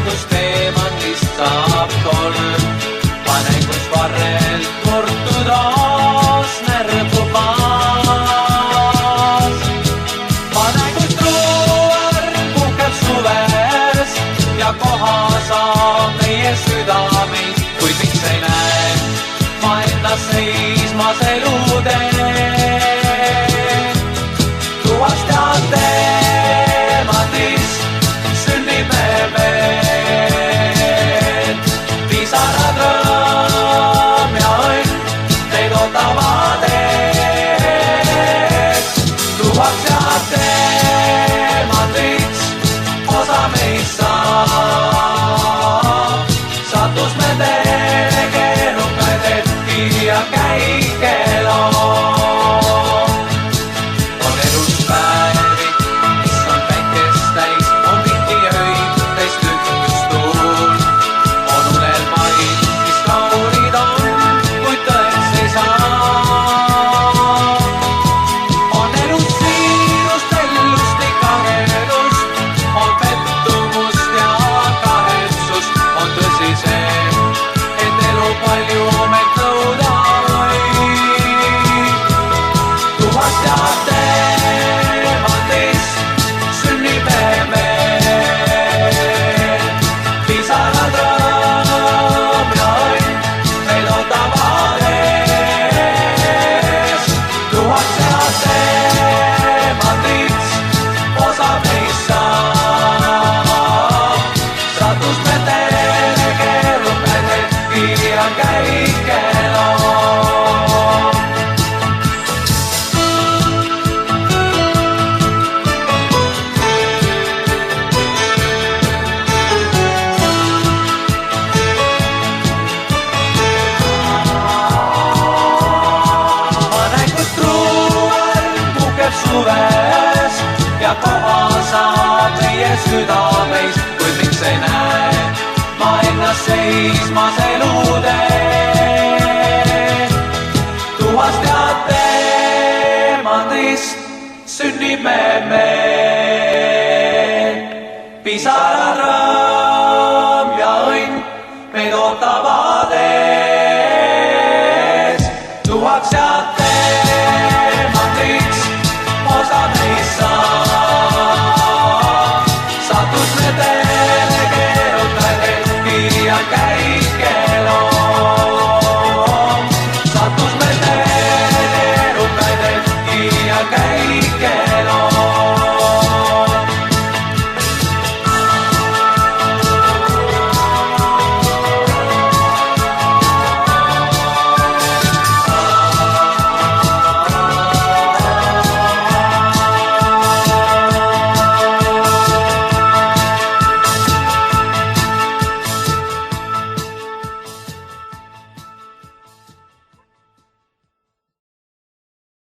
kust teemantist saab tolm. Panen, kus varrelt murtud aasnärbu maas. Panen, kus truuarv puhkeb suves ja koha saab meie südameis, kuid miks ei näe ma ennast seismas elutee. Tuvast ja teemantist sünnib me veel. Pisarad, rõõm ja õnn teid ootavad ees. Tuvaks ja teemandiks osa meist saab. Sattus me teele keerukaid hetki ja käike loo. On elus päevi, mis on päikest täis, on tihti öid täis tühjust tuul. On unelmaid, mis kaunid on, kuid tõeks ei saa. On elus siirust, ellust ning kahedust, on pettumust ja kahetsust. On tõsi see, et elu palju meilt nõuda võib. Tuvast ja teemantist sünnib me veel. Pisarad, rõõm ja õnn meid ootavad ees. Tuvast ja teemandiks osa meist saab. Sattus me teele keerukaid hetki ja käike loo. Panen, kus truuarv puhkeb suves ja koha saab meie südameis, kuid miks ei näe ma ennast seismas elutee. Tuvast ja teemantist sünnib me veel. Pisarad,